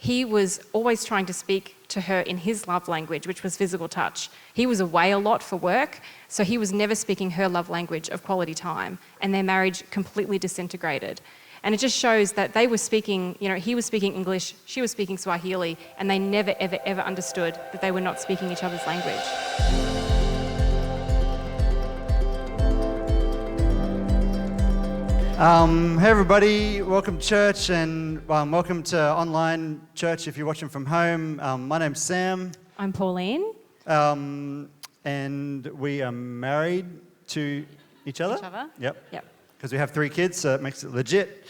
he was always trying to speak to her in his love language, which was physical touch. He was away a lot for work, so he was never speaking her love language of quality time, and their marriage completely disintegrated. And it just shows that they were speaking, he was speaking English, she was speaking Swahili, and they never, ever, ever understood that they were not speaking each other's language. Hey everybody, welcome to church and welcome to online church if you're watching from home. My name's Sam. I'm Pauline. And we are married to each other. Yep. Because we have 3 kids, so it makes it legit.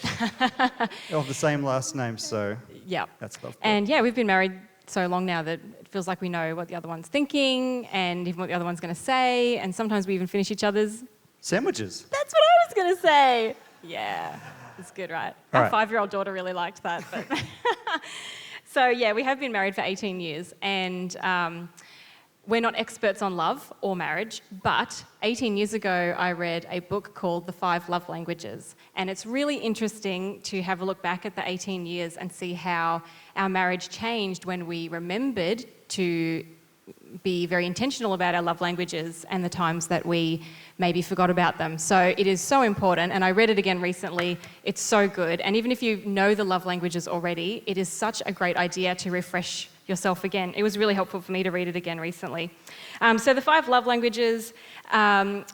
Of the same last name, so yep. That's lovely. And we've been married so long now that it feels like we know what the other one's thinking and even what the other one's going to say, and sometimes we even finish each other's sandwiches. That's what I was going to say. Yeah, it's good, right? All Our right. 5-year-old daughter really liked that. But So we have been married for 18 years, and we're not experts on love or marriage, but 18 years ago I read a book called The 5 Love Languages, and it's really interesting to have a look back at the 18 years and see how our marriage changed when we remembered to be very intentional about our love languages and the times that we maybe forgot about them. So it is so important, and I read it again recently. It's so good, and even if you know the love languages already, it is such a great idea to refresh yourself again. It was really helpful for me to read it again recently. So the 5 love languages, a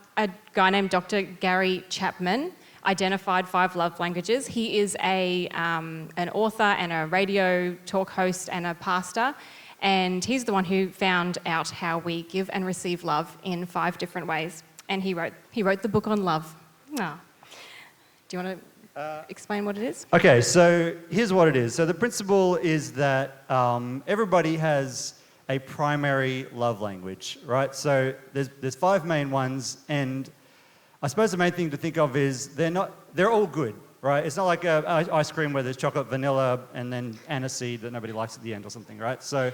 guy named Dr. Gary Chapman identified 5 love languages. He is an author and a radio talk host and a pastor, and he's the one who found out how we give and receive love in 5 different ways. And he wrote the book on love. Oh. Do you want to explain what it is? Okay, so here's what it is. So the principle is that everybody has a primary love language, right? So there's 5 main ones, and I suppose the main thing to think of is they're all good, right? It's not like ice cream where there's chocolate, vanilla, and then aniseed that nobody likes at the end or something, right? So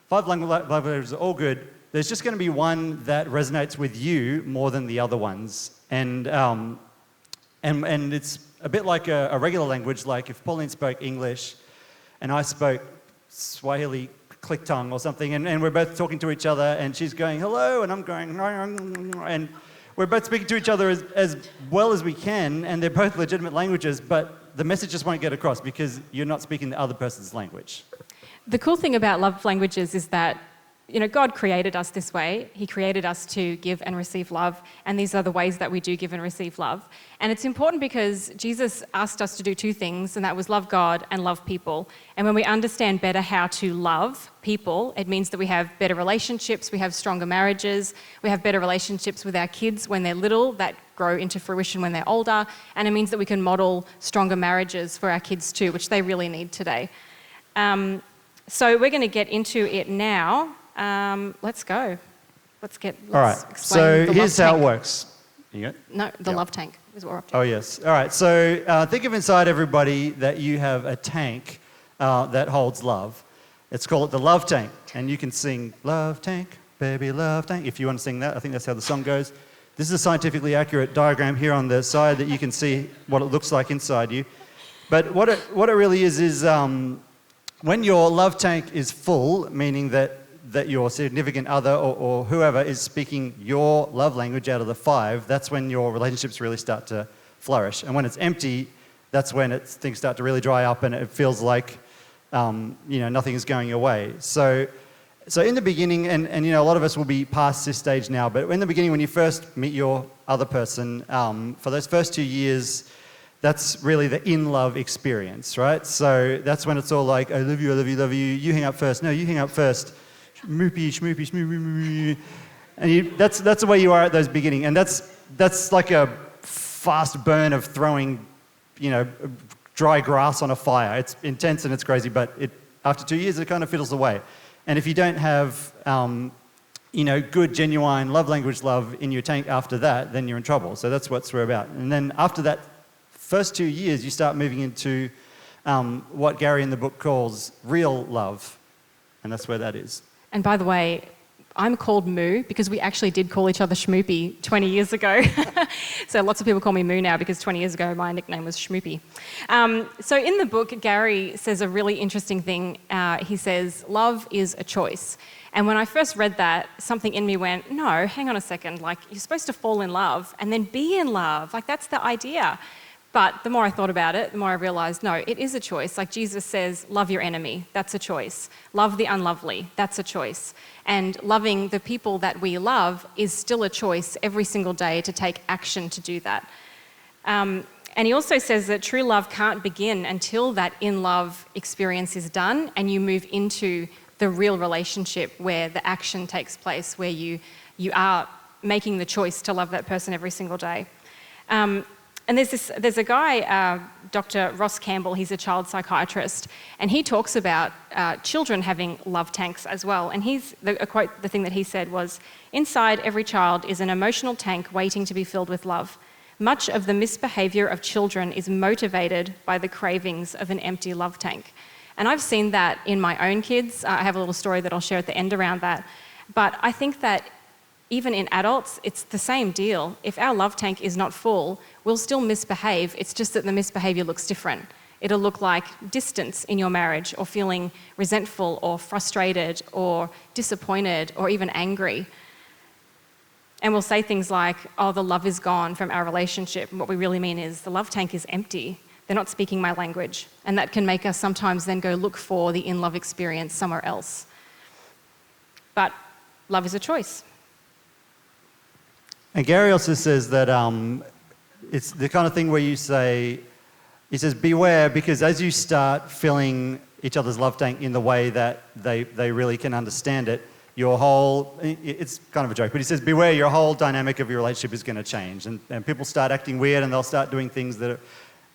5 love languages are all good. There's just going to be one that resonates with you more than the other ones, and it's a bit like a regular language. Like if Pauline spoke English and I spoke Swahili click tongue or something, and we're both talking to each other, and she's going hello, and I'm going, and we're both speaking to each other as well as we can, and they're both legitimate languages, but the message just won't get across because you're not speaking the other person's language. The cool thing about love languages is that God created us this way. He created us to give and receive love, and these are the ways that we do give and receive love. And it's important because Jesus asked us to do 2 things, and that was love God and love people. And when we understand better how to love people, it means that we have better relationships, we have stronger marriages, we have better relationships with our kids when they're little that grow into fruition when they're older, and it means that we can model stronger marriages for our kids too, which they really need today. So we're going to get into it now. Let's go. Let's all right, so here's how it works. You got it? No, the love tank is what we're up to. Oh, yes. All right, so think of inside everybody that you have a tank that holds love. Let's call it the love tank, and you can sing love tank, baby love tank, if you want to sing that. I think that's how the song goes. This is a scientifically accurate diagram here on the side that you can see what it looks like inside you. But what it really is when your love tank is full, meaning that your significant other or whoever is speaking your love language out of the 5, that's when your relationships really start to flourish. And when it's empty, that's when things start to really dry up and it feels like nothing is going your way. So in the beginning, and a lot of us will be past this stage now, but in the beginning when you first meet your other person, for those first 2 years, that's really the in-love experience, right? So that's when it's all like, I love you, I love you, love you, you hang up first, no, you hang up first, schmoopy, schmoopy, schmoopy, and that's the way you are at those beginning, and that's like a fast burn of throwing, dry grass on a fire. It's intense and it's crazy, but after 2 years, it kind of fiddles away. And if you don't have, good, genuine love language love in your tank after that, then you're in trouble. So that's what we're about. And then after that first 2 years, you start moving into what Gary in the book calls real love. And that's where that is. And by the way, I'm called Moo because we actually did call each other Schmoopy 20 years ago. So lots of people call me Moo now because 20 years ago my nickname was Schmoopy. So in the book, Gary says a really interesting thing. He says, love is a choice. And when I first read that, something in me went, no, hang on a second. Like, you're supposed to fall in love and then be in love. Like, that's the idea. But the more I thought about it, the more I realised, no, it is a choice. Like Jesus says, love your enemy, that's a choice. Love the unlovely, that's a choice. And loving the people that we love is still a choice every single day to take action to do that. And he also says that true love can't begin until that in-love experience is done and you move into the real relationship where the action takes place, where you are making the choice to love that person every single day. And there's a guy, Dr. Ross Campbell, he's a child psychiatrist, and he talks about children having love tanks as well. And the thing that he said was, inside every child is an emotional tank waiting to be filled with love. Much of the misbehaviour of children is motivated by the cravings of an empty love tank. And I've seen that in my own kids. I have a little story that I'll share at the end around that. But I think that even in adults, it's the same deal. If our love tank is not full, we'll still misbehave. It's just that the misbehaviour looks different. It'll look like distance in your marriage, or feeling resentful or frustrated or disappointed or even angry. And we'll say things like, oh, the love is gone from our relationship. And what we really mean is the love tank is empty. They're not speaking my language. And that can make us sometimes then go look for the in-love experience somewhere else. But love is a choice. And Gary also says that it's the kind of thing where he says, beware, because as you start filling each other's love tank in the way that they really can understand it, it's kind of a joke, but he says, beware, your whole dynamic of your relationship is going to change. And people start acting weird and they'll start doing things that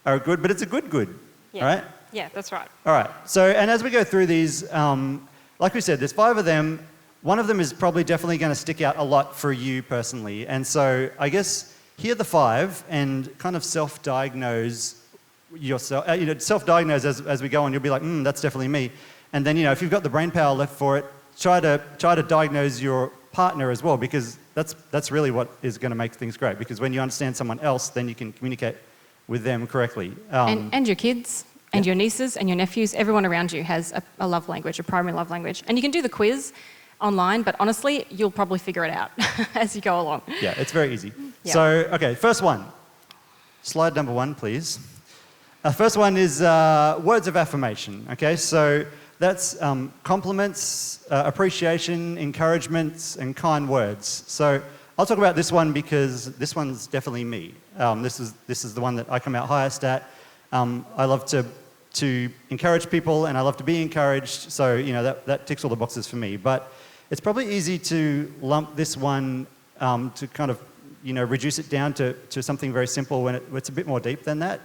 are good, but it's a good, yeah. Right? Yeah, that's right. All right, so, and as we go through these, like we said, there's 5 of them. One of them is probably definitely going to stick out a lot for you personally. And so I guess hear the 5 and kind of self-diagnose yourself. Self-diagnose as we go on. You'll be like, that's definitely me. And then, if you've got the brain power left for it, try to diagnose your partner as well, because that's really what is going to make things great. Because when you understand someone else, then you can communicate with them correctly. And your kids and your nieces and your nephews, everyone around you has a love language, a primary love language. And you can do the quiz online, but honestly, you'll probably figure it out as you go along. Yeah, it's very easy. Yeah. So, okay, first one. Slide number 1, please. First one is words of affirmation, okay? So that's compliments, appreciation, encouragements, and kind words. So I'll talk about this one because this one's definitely me. This is the one that I come out highest at. I love to encourage people, and I love to be encouraged, so that ticks all the boxes for me. But it's probably easy to lump this one to kind of reduce it down to something very simple when it's a bit more deep than that.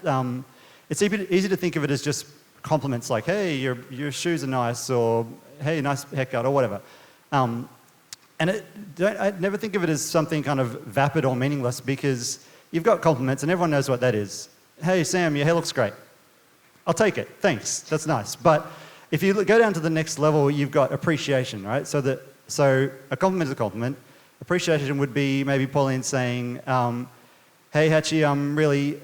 It's easy to think of it as just compliments like, hey, your shoes are nice, or hey, nice haircut, or whatever. And I never think of it as something kind of vapid or meaningless, because you've got compliments and everyone knows what that is. Hey, Sam, your hair looks great. I'll take it, thanks, that's nice. But if you go down to the next level, you've got appreciation, right? So a compliment is a compliment. Appreciation would be maybe Pauline saying, hey, Hatchie, I'm really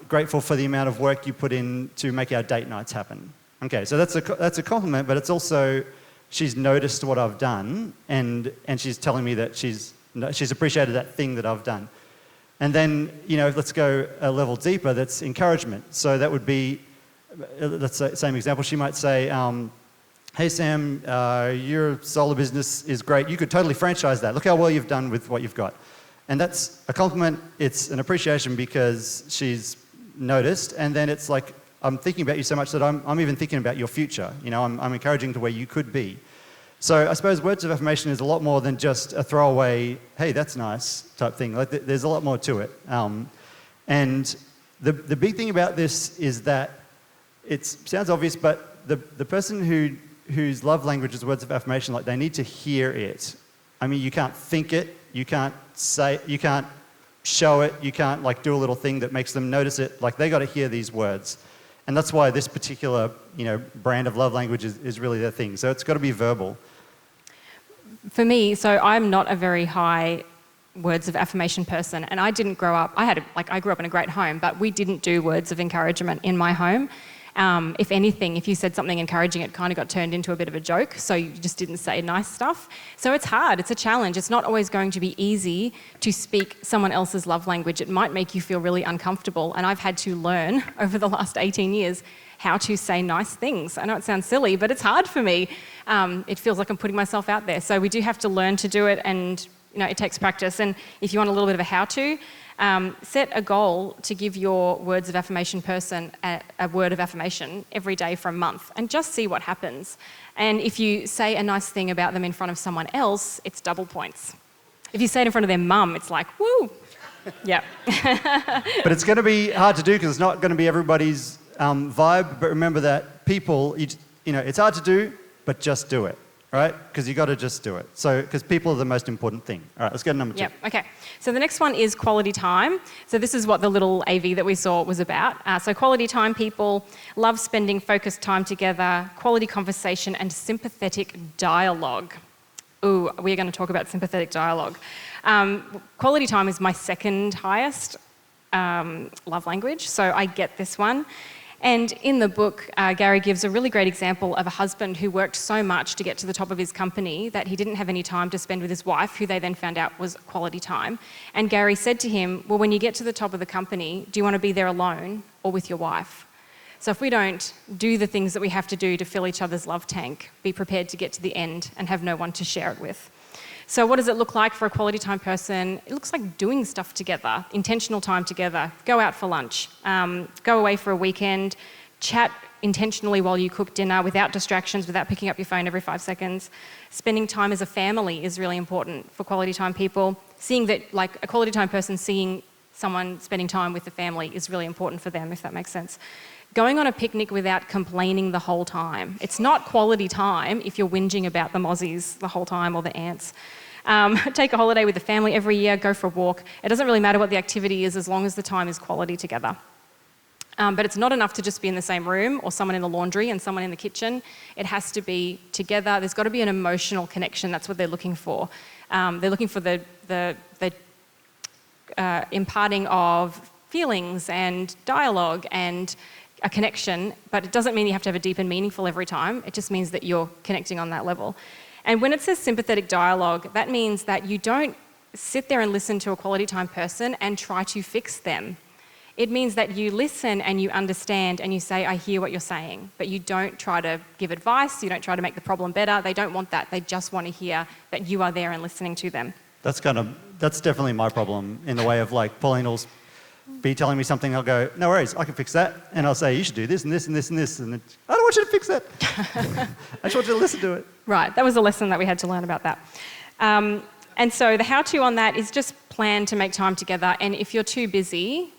grateful for the amount of work you put in to make our date nights happen. Okay, so that's a compliment, but it's also, she's noticed what I've done, and she's telling me that she's appreciated that thing that I've done. And then, let's go a level deeper, that's encouragement. So that would be, let's say, same example, she might say, hey Sam, your solar business is great. You could totally franchise that. Look how well you've done with what you've got. And that's a compliment. It's an appreciation because she's noticed. And then it's like, I'm thinking about you so much that I'm even thinking about your future. I'm encouraging to where you could be. So I suppose words of affirmation is a lot more than just a throwaway, hey, that's nice type thing. Like, there's a lot more to it. And the big thing about this is that it sounds obvious, but the person whose love language is words of affirmation, like, they need to hear it. I mean, you can't think it, you can't say, you can't show it, you can't do a little thing that makes them notice it. Like, they got to hear these words. And that's why this particular, brand of love language is really their thing. So it's got to be verbal. For me, so I'm not a very high words of affirmation person, and I didn't grow up, I grew up in a great home, but we didn't do words of encouragement in my home. If anything, if you said something encouraging, it kind of got turned into a bit of a joke, so you just didn't say nice stuff. So it's hard, it's a challenge. It's not always going to be easy to speak someone else's love language. It might make you feel really uncomfortable, and I've had to learn over the last 18 years how to say nice things. I know it sounds silly, but it's hard for me. It feels like I'm putting myself out there. So we do have to learn to do it, and it takes practice. And if you want a little bit of a how-to, set a goal to give your words of affirmation person a word of affirmation every day for a month, and just see what happens. And if you say a nice thing about them in front of someone else, it's double points. If you say it in front of their mum, it's like, woo! Yeah. But it's going to be hard to do because it's not going to be everybody's vibe. But remember that people, it's hard to do, but just do it, right? Because you got to just do it. So, because people are the most important thing. All right, let's go to number 2. Yep, okay. So the next one is quality time. So this is what the little AV that we saw was about. So quality time, people love spending focused time together, quality conversation, and sympathetic dialogue. Ooh, we're going to talk about sympathetic dialogue. Quality time is my second highest love language, so I get this one. And in the book, Gary gives a really great example of a husband who worked so much to get to the top of his company that he didn't have any time to spend with his wife, who they then found out was quality time. And Gary said to him, well, when you get to the top of the company, do you want to be there alone or with your wife? So if we don't do the things that we have to do to fill each other's love tank, be prepared to get to the end and have no one to share it with. So what does it look like for a quality time person? It looks like doing stuff together, intentional time together. Go out for lunch, go away for a weekend, chat intentionally while you cook dinner without distractions, without picking up your phone every 5 seconds. Spending time as a family is really important for quality time people. Seeing that, like a quality time person seeing someone spending time with the family is really important for them, if that makes sense. Going on a picnic without complaining the whole time. It's not quality time if you're whinging about the mozzies the whole time or the ants. Take a holiday with the family every year, go for a walk. It doesn't really matter what the activity is as long as the time is quality together. But it's not enough to just be in the same room or someone in the laundry and someone in the kitchen. It has to be together. There's got to be an emotional connection. That's what they're looking for. They're looking for the imparting of feelings and dialogue and a connection, but it doesn't mean you have to have a deep and meaningful every time. It just means that you're connecting on that level. And when it says sympathetic dialogue, that means that you don't sit there and listen to a quality time person and try to fix them. It means that you listen and you understand and you say, I hear what you're saying, but you don't try to give advice, you don't try to make the problem better. They don't want that. They just want to hear that you are there and listening to them. That's definitely my problem in the way of like Pauline will be telling me something, I'll go, no worries, I can fix that. And I'll say, you should do this and this and this and this. And I don't want you to fix that. I just want you to listen to it. Right, that was a lesson that we had to learn about that. And so the how-to on that is just plan to make time together. And if you're too busy,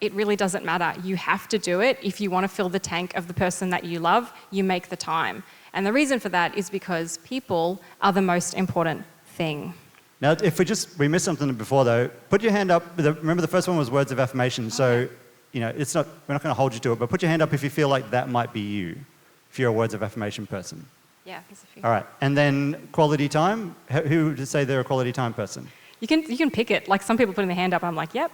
it really doesn't matter. You have to do it. If you want to fill the tank of the person that you love, you make the time. And the reason for that is because people are the most important thing. Now, if we missed something before though, put your hand up. Remember the first one was words of affirmation. So, we're not going to hold you to it, but put your hand up if you feel like that might be you, if you're a words of affirmation person. Yeah, there's a few. All right, and then quality time. Who would say they're a quality time person? You can pick it. Like some people putting their hand up, I'm like, yep.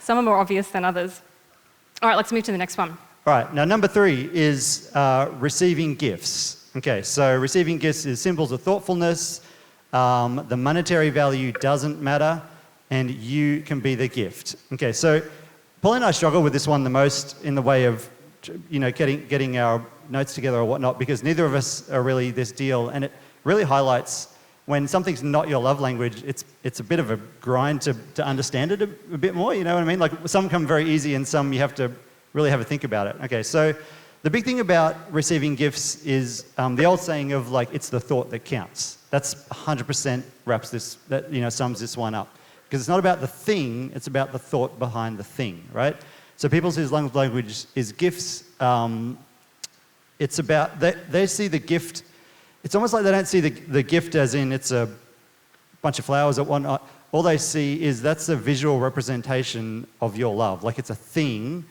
Some are more obvious than others. All right, let's move to the next one. All right, now number 3 is receiving gifts. Okay, so receiving gifts is symbols of thoughtfulness. The monetary value doesn't matter, and you can be the gift. Okay, so Paul and I struggle with this one the most in the way of, getting our notes together or whatnot, because neither of us are really this deal, and it really highlights when something's not your love language. It's a bit of a grind to understand it a bit more. You know what I mean? Like some come very easy, and some you have to really have a think about it. Okay, so the big thing about receiving gifts is the old saying of like, it's the thought that counts. That's 100% sums this one up. Because it's not about the thing, it's about the thought behind the thing, right? So people whose love language is gifts, it's about, they see the gift, it's almost like they don't see the gift as in it's a bunch of flowers or whatnot. All they see is that's a visual representation of your love. Like it's a thing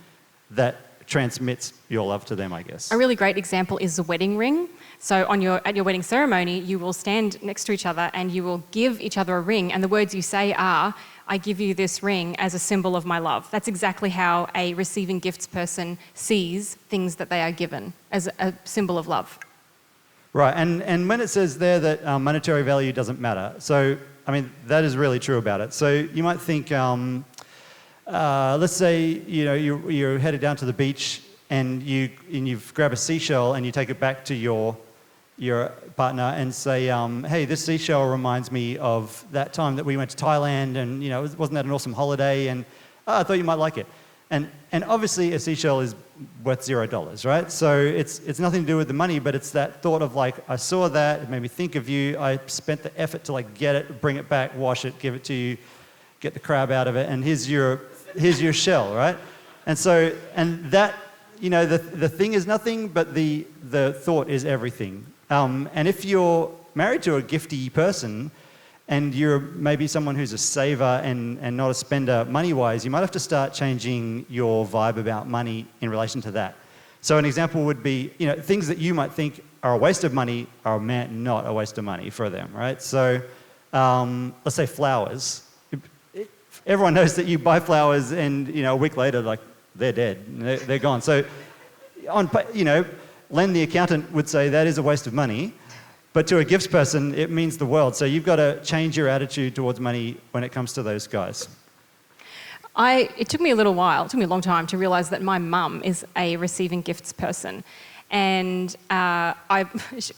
that transmits your love to them, I guess. A really great example is the wedding ring. So at your wedding ceremony, you will stand next to each other and you will give each other a ring, and the words you say are, I give you this ring as a symbol of my love. That's exactly how a receiving gifts person sees things that they are given, as a symbol of love. Right, and when it says there that monetary value doesn't matter, so, I mean, that is really true about it. So you might think, let's say, you're headed down to the beach and you grab a seashell and you take it back to your partner and say, hey, this seashell reminds me of that time that we went to Thailand and, wasn't that an awesome holiday? And I thought you might like it. And obviously a seashell is worth $0, right? So it's nothing to do with the money, but it's that thought of like, I saw that, it made me think of you, I spent the effort to like get it, bring it back, wash it, give it to you, get the crab out of it, and here's your shell, right? And so, and that, the thing is nothing, but the thought is everything. And if you're married to a gifty person, and you're maybe someone who's a saver and not a spender money-wise, you might have to start changing your vibe about money in relation to that. So an example would be, things that you might think are a waste of money are not a waste of money for them, right? So let's say flowers. Everyone knows that you buy flowers and, a week later, like, they're dead, they're gone. So, Len, the accountant, would say that is a waste of money. But to a gifts person, it means the world. So you've got to change your attitude towards money when it comes to those guys. It took me a long time to realise that my mum is a receiving gifts person. And I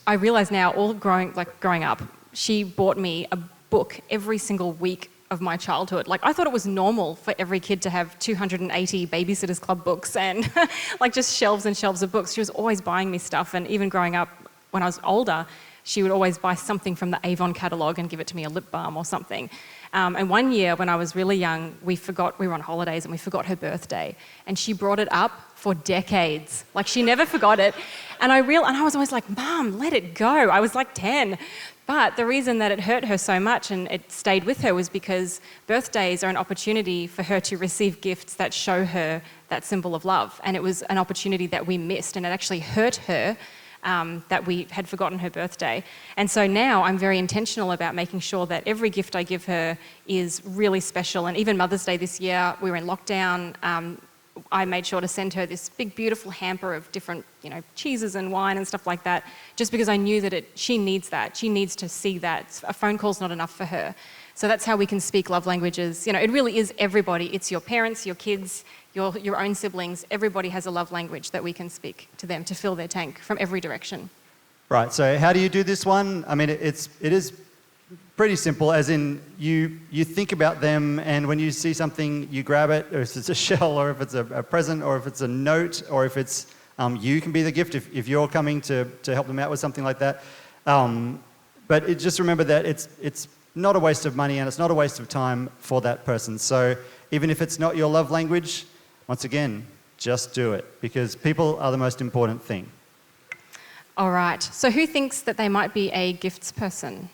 realise now, growing up, she bought me a book every single week of my childhood. Like, I thought it was normal for every kid to have 280 Babysitters Club books and like just shelves and shelves of books. She was always buying me stuff, and even growing up when I was older, she would always buy something from the Avon catalogue and give it to me, a lip balm or something. And one year when I was really young, we were on holidays and we forgot her birthday. And she brought it up for decades. Like, she never forgot it. And I was always like, Mum, let it go. I was like 10. But the reason that it hurt her so much and it stayed with her was because birthdays are an opportunity for her to receive gifts that show her that symbol of love. And it was an opportunity that we missed, and it actually hurt her that we had forgotten her birthday. And so now I'm very intentional about making sure that every gift I give her is really special. And even Mother's Day this year, we were in lockdown. I made sure to send her this big, beautiful hamper of different, cheeses and wine and stuff like that, just because I knew that she needs that. She needs to see that. A phone call's not enough for her. So that's how we can speak love languages. It really is everybody. It's your parents, your kids, your own siblings. Everybody has a love language that we can speak to them to fill their tank from every direction. Right, so how do you do this one? I mean, it is pretty simple, as in you think about them, and when you see something, you grab it, or if it's a shell, or if it's a present, or if it's a note, or if it's you can be the gift if you're coming to help them out with something like that. But just remember that it's not a waste of money and it's not a waste of time for that person. So even if it's not your love language, once again, just do it, because people are the most important thing. All right, so who thinks that they might be a gifts person?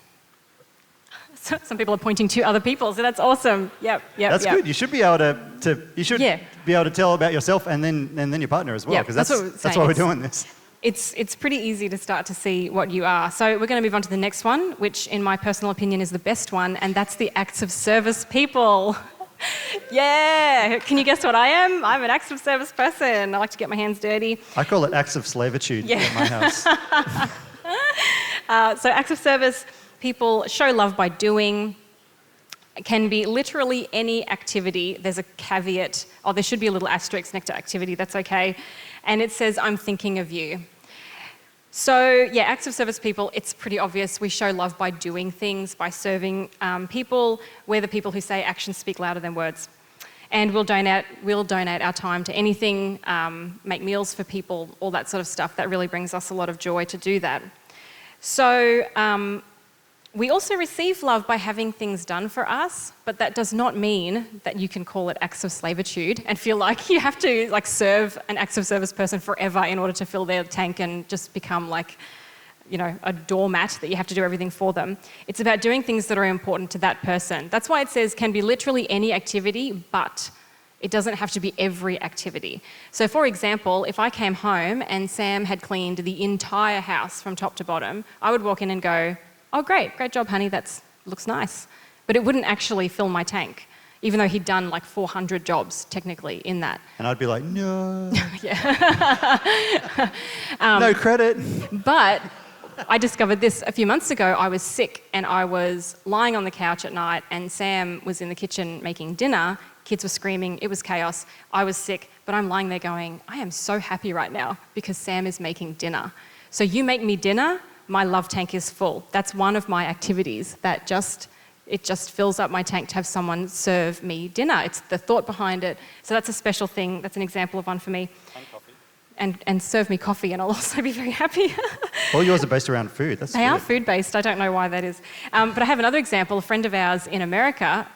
Some people are pointing to other people, so that's awesome. Yep. That's good. You should be able to be able to tell about yourself and then your partner as well, because that's why we're doing this. It's pretty easy to start to see what you are. So we're going to move on to the next one, which in my personal opinion is the best one, and that's the acts of service people. Yeah, can you guess what I am? I'm an acts of service person. I like to get my hands dirty. I call it acts of slavitude at my house. So acts of service people show love by doing. It can be literally any activity. There's a caveat. There should be a little asterisk next to activity. That's okay. And it says, I'm thinking of you. So, acts of service people, it's pretty obvious. We show love by doing things, by serving people. We're the people who say actions speak louder than words. And we'll donate our time to anything, make meals for people, all that sort of stuff. That really brings us a lot of joy to do that. So, we also receive love by having things done for us, but that does not mean that you can call it acts of slavitude and feel like you have to serve an acts of service person forever in order to fill their tank and just become a doormat that you have to do everything for them. It's about doing things that are important to that person. That's why it says can be literally any activity, but It doesn't have to be every activity. So for example, if I came home and Sam had cleaned the entire house from top to bottom, I would walk in and go, oh great job honey, that looks nice. But it wouldn't actually fill my tank, even though he'd done like 400 jobs technically in that. And I'd be like, no. Yeah. No credit. But I discovered this a few months ago. I was sick and I was lying on the couch at night and Sam was in the kitchen making dinner. Kids were screaming, it was chaos. I was sick, but I'm lying there going, I am so happy right now because Sam is making dinner. So you make me dinner, my love tank is full. That's one of my activities that it just fills up my tank to have someone serve me dinner. It's the thought behind it. So that's a special thing. That's an example of one for me. And coffee. And serve me coffee and I'll also be very happy. All yours are based around food. That's They are food-based. I don't know why that is. But I have another example. A friend of ours in America,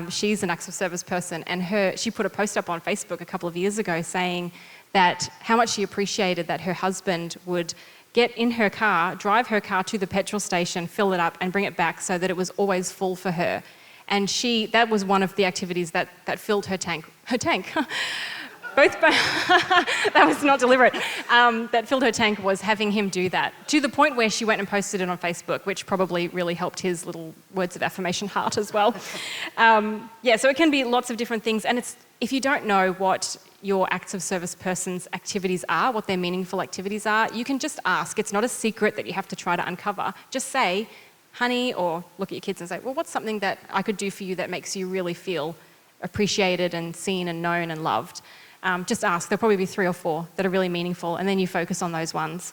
she's an acts of service person, and she put a post up on Facebook a couple of years ago saying that how much she appreciated that her husband would get in her car, drive her car to the petrol station, fill it up and bring it back so that it was always full for her. And that was one of the activities that filled her tank. Her tank. That was not deliberate. That filled her tank was having him do that, to the point where she went and posted it on Facebook, which probably really helped his little words of affirmation heart as well. So it can be lots of different things. And if you don't know what your acts of service person's activities are, what their meaningful activities are, you can just ask. It's not a secret that you have to try to uncover. Just say, honey, or look at your kids and say, well, what's something that I could do for you that makes you really feel appreciated and seen and known and loved? Just ask. There'll probably be 3 or 4 that are really meaningful, and then you focus on those ones.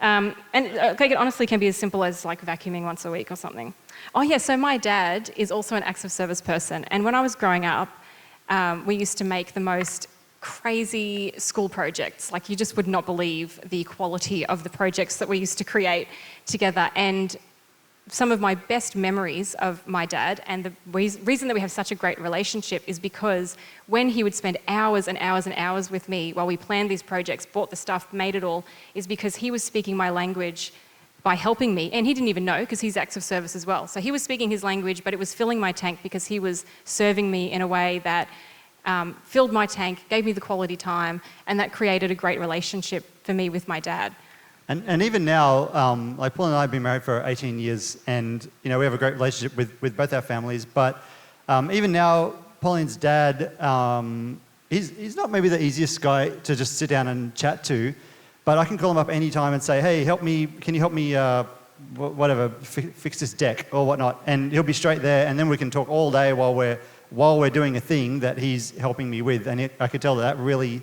It honestly can be as simple as like vacuuming once a week or something. Oh yeah, so my dad is also an acts of service person, and when I was growing up, we used to make the most crazy school projects. Like you just would not believe the quality of the projects that we used to create together. And some of my best memories of my dad, and the reason that we have such a great relationship is because when he would spend hours and hours and hours with me while we planned these projects, bought the stuff, made it all, is because he was speaking my language by helping me. And he didn't even know because he's acts of service as well. So he was speaking his language, but it was filling my tank because he was serving me in a way that filled my tank, gave me the quality time, and that created a great relationship for me with my dad. And even now, like Paul and I have been married for 18 years, and we have a great relationship with both our families. But even now, Pauline's dad, he's not maybe the easiest guy to just sit down and chat to, but I can call him up any time and say, hey, can you help me, fix this deck or whatnot? And he'll be straight there, and then we can talk all day while we're doing a thing that he's helping me with. And I could tell that really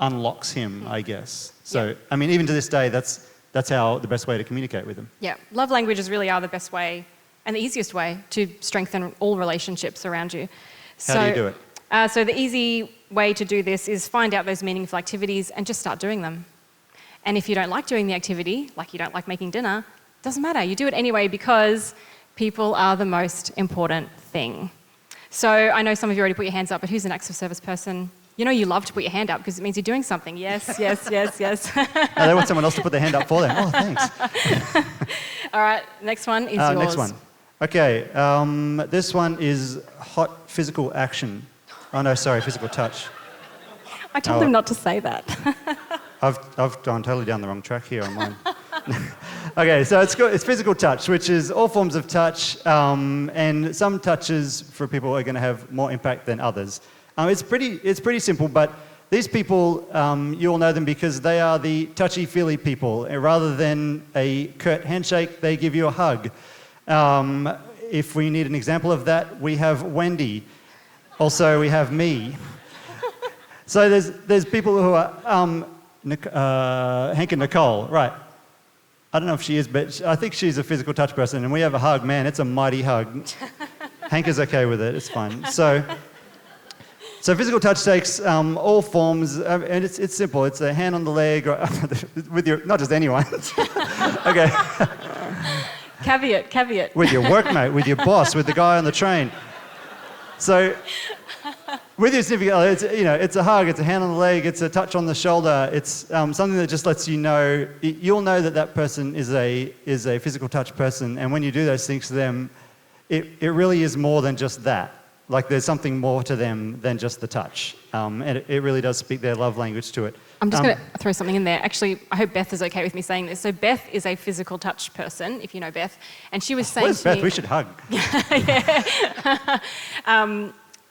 unlocks him, I guess. So, I mean, even to this day, that's how the best way to communicate with him. Yeah, love languages really are the best way and the easiest way to strengthen all relationships around you. How do you do it? So the easy way to do this is find out those meaningful activities and just start doing them. And if you don't like doing the activity, like you don't like making dinner, doesn't matter. You do it anyway because people are the most important thing. So I know some of you already put your hands up, but who's an acts of service person? You love to put your hand up because it means you're doing something. Yes. No, they want someone else to put their hand up for them. Oh, thanks. All right, next one is yours. Next one. Okay, this one is hot physical action. Oh no, sorry, physical touch. I told him not to say that. I've gone totally down the wrong track here on mine. Okay, so it's physical touch, which is all forms of touch, and some touches for people are going to have more impact than others. It's pretty simple, but these people, you all know them because they are the touchy-feely people. Rather than a curt handshake, they give you a hug. If we need an example of that, we have Wendy. Also, we have me. So there's people who are Hank and Nicole, right? I don't know if she is, but I think she's a physical touch person, and we have a hug. Man, it's a mighty hug. Hank is okay with it. It's fine. So physical touch takes all forms, and it's simple. It's a hand on the leg, or with your, not just anyone. Okay. Caveat. With your workmate, with your boss, with the guy on the train. So with your significant other, it's a hug, it's a hand on the leg, it's a touch on the shoulder. It's something that just lets you know, you'll know that person is a physical touch person, and when you do those things to them, it really is more than just that. like there's something more to them than just the touch. And it really does speak their love language to it. I'm just going to throw something in there. Actually, I hope Beth is okay with me saying this. So Beth is a physical touch person, if you know Beth. And she was saying Where's to Beth? me... We should hug.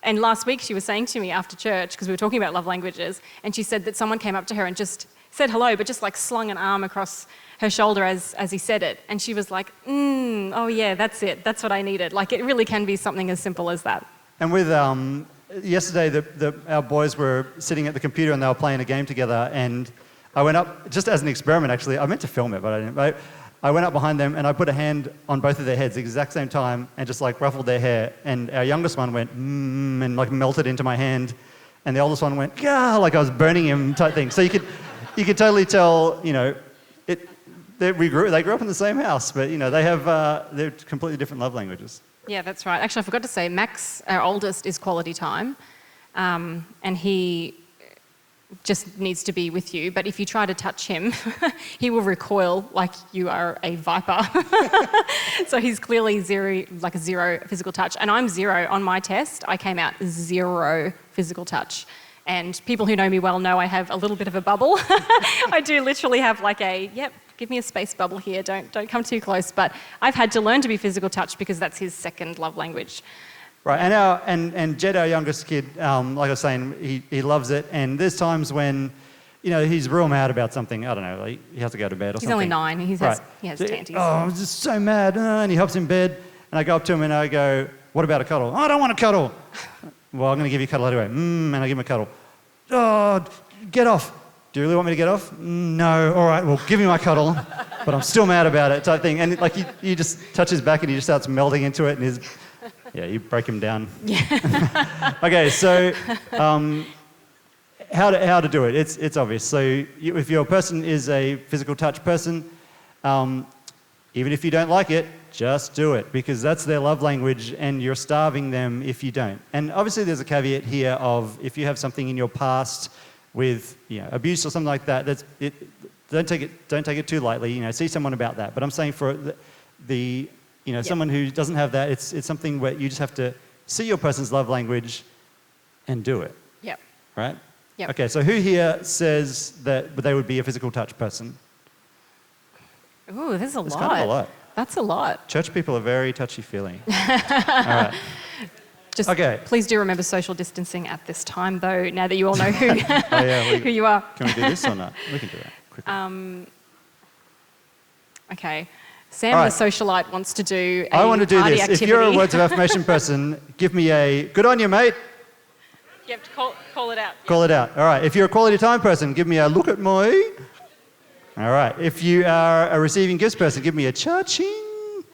And last week she was saying to me after church, because we were talking about love languages, and she said that someone came up to her and just said hello, but just like slung an arm across her shoulder as he said it. And she was like, oh yeah, that's it. That's what I needed. Like it really can be something as simple as that. And with yesterday, our boys were sitting at the computer and they were playing a game together, and I went up, just as an experiment actually, I meant to film it, but I didn't. I went up behind them and I put a hand on both of their heads at the exact same time and just like ruffled their hair, and our youngest one went, and like melted into my hand, and the oldest one went, yeah, like I was burning him type thing. So you could totally tell, you know, they grew up in the same house, but you know, they have, they're completely different love languages. Yeah, that's right. Actually, I forgot to say, Max, our oldest, is quality time, and he just needs to be with you. But if you try to touch him, he will recoil like you are a viper. So he's clearly zero physical touch. And I'm 0 on my test. I came out 0 physical touch. And people who know me well know I have a little bit of a bubble. I do literally have like give me a space bubble here, don't come too close. But I've had to learn to be physical touch because that's his second love language. Right, and Jed, our youngest kid, like I was saying, he loves it. And there's times when, you know, he's real mad about something. I don't know, like he has to go to bed or something. He's only 9. He has tanties. Oh, I'm just so mad. And he hops in bed, and I go up to him and I go, "What about a cuddle?" "Oh, I don't want a cuddle." "Well, I'm going to give you a cuddle anyway." And I give him a cuddle. "Oh, get off." "Do you really want me to get off?" "No." "All right, well, give me my cuddle, but I'm still mad about it," type thing. And like you just touch his back and he just starts melting into it, and you break him down. Yeah. Okay, so how to do it? It's obvious. So if your person is a physical touch person, even if you don't like it, just do it, because that's their love language and you're starving them if you don't. And obviously there's a caveat here of if you have something in your past with abuse or something like that, don't take it too lightly. You know, see someone about that. But I'm saying for someone who doesn't have that, it's something where you just have to see your person's love language and do it. Yep. Right? Yep. Okay, so who here says that they would be a physical touch person? Ooh, there's a lot. It's kind of a lot. That's a lot. Church people are very touchy-feely. All right. Just okay. Please do remember social distancing at this time, though, now that you all know who, who you are. Can we do this or not? We can do that quickly. Okay. Sam, the socialite, wants to do a I want to do this. activity. If you're a words of affirmation person, give me a good on you, mate. You have to call it out. Call it out. All right. If you're a quality time person, give me a look at me. All right. If you are a receiving gifts person, give me a cha-ching.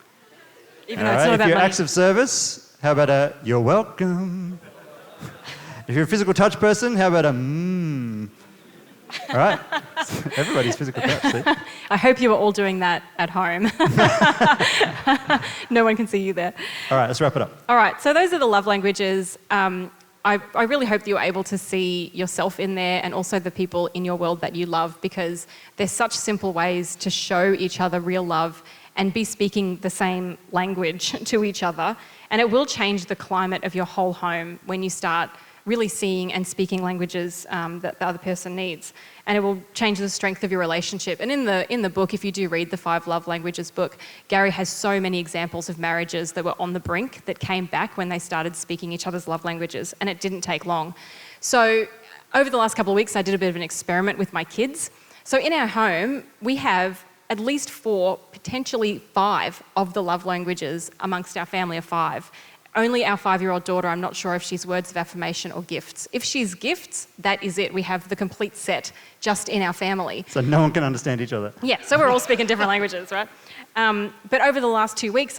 Even though it's not about If you're money. acts of service, how about a you're welcome? If you're a physical touch person, how about a All right. Everybody's physical touch, see? I hope you are all doing that at home. No one can see you there. All right, let's wrap it up. All right, so those are the love languages. I really hope that you're able to see yourself in there and also the people in your world that you love, because there's such simple ways to show each other real love and be speaking the same language to each other. And it will change the climate of your whole home when you start really seeing and speaking languages that the other person needs. And it will change the strength of your relationship. And in the book, if you do read the 5 Love Languages book, Gary has so many examples of marriages that were on the brink that came back when they started speaking each other's love languages, and it didn't take long. So over the last couple of weeks, I did a bit of an experiment with my kids. So in our home, we have at least 4, potentially 5 of the love languages amongst our family of 5. Only our 5-year-old daughter, I'm not sure if she's words of affirmation or gifts. If she's gifts, that is it. We have the complete set just in our family. So no one can understand each other. Yeah, so we're all speaking different languages, right? But over the last 2 weeks,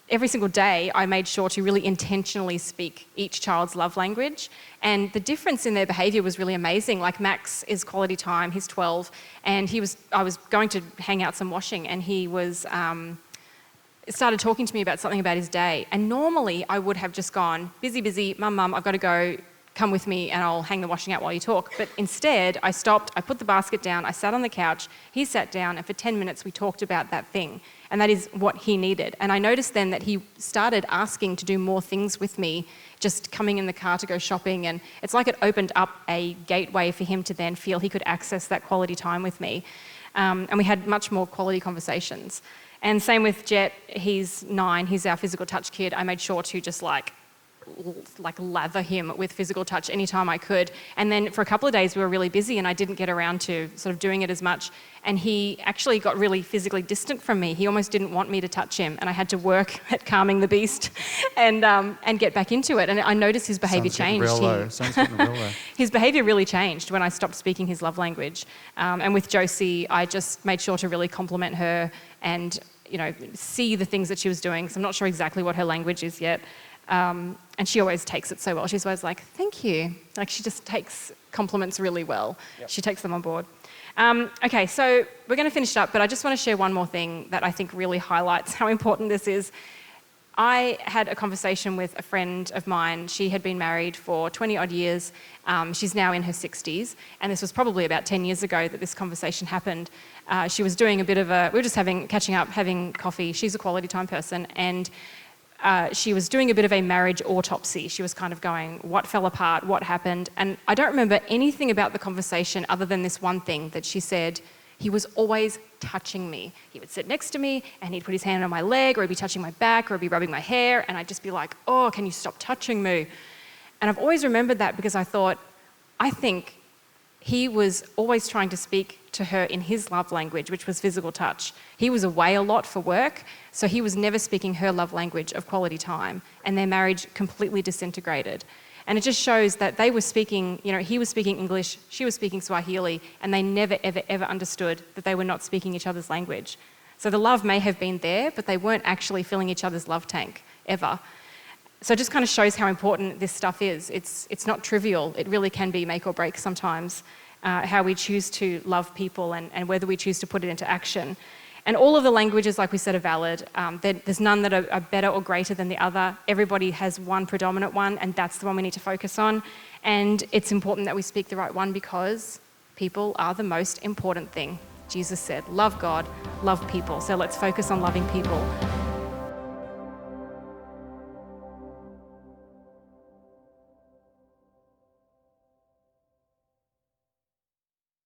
every single day, I made sure to really intentionally speak each child's love language. And the difference in their behaviour was really amazing. Like Max is quality time, he's 12, and I was going to hang out some washing, and he was... started talking to me about something about his day. And normally I would have just gone, busy, mum, I've got to go, come with me and I'll hang the washing out while you talk. But instead, I stopped, I put the basket down, I sat on the couch, he sat down, and for 10 minutes we talked about that thing. And that is what he needed. And I noticed then that he started asking to do more things with me, just coming in the car to go shopping. And it's like it opened up a gateway for him to then feel he could access that quality time with me. And we had much more quality conversations. And same with Jet, he's 9, he's our physical touch kid. I made sure to just like lather him with physical touch anytime I could. And then for a couple of days we were really busy and I didn't get around to sort of doing it as much. And he actually got really physically distant from me. He almost didn't want me to touch him, and I had to work at calming the beast and get back into it. And I noticed his behaviour changed. Sounds getting real low. His behaviour really changed when I stopped speaking his love language. And with Josie, I just made sure to really compliment her and, you know, see the things that she was doing. So I'm not sure exactly what her language is yet. And she always takes it so well. She's always like, thank you. Like, she just takes compliments really well. Yep. She takes them on board. Okay, so we're going to finish it up, but I just want to share one more thing that I think really highlights how important this is. I had a conversation with a friend of mine. She had been married for 20 odd years. She's now in her 60s, and this was probably about 10 years ago that this conversation happened. She was doing a bit of we were just catching up, having coffee. She's a quality time person, and she was doing a bit of a marriage autopsy. She was kind of going, what fell apart, what happened? And I don't remember anything about the conversation other than this one thing that she said. He was always touching me. He would sit next to me and he'd put his hand on my leg, or he'd be touching my back, or he'd be rubbing my hair, and I'd just be like, oh, can you stop touching me? And I've always remembered that because I think he was always trying to speak to her in his love language, which was physical touch. He was away a lot for work, so he was never speaking her love language of quality time, and their marriage completely disintegrated. And it just shows that they were speaking, you know, he was speaking English, she was speaking Swahili, and they never, ever, ever understood that they were not speaking each other's language. So the love may have been there, but they weren't actually filling each other's love tank, ever. So it just kind of shows how important this stuff is. It's not trivial. It really can be make or break sometimes, how we choose to love people and whether we choose to put it into action. And all of the languages, like we said, are valid. There's none that are better or greater than the other. Everybody has one predominant one, and that's the one we need to focus on. And it's important that we speak the right one because people are the most important thing. Jesus said, love God, love people. So let's focus on loving people.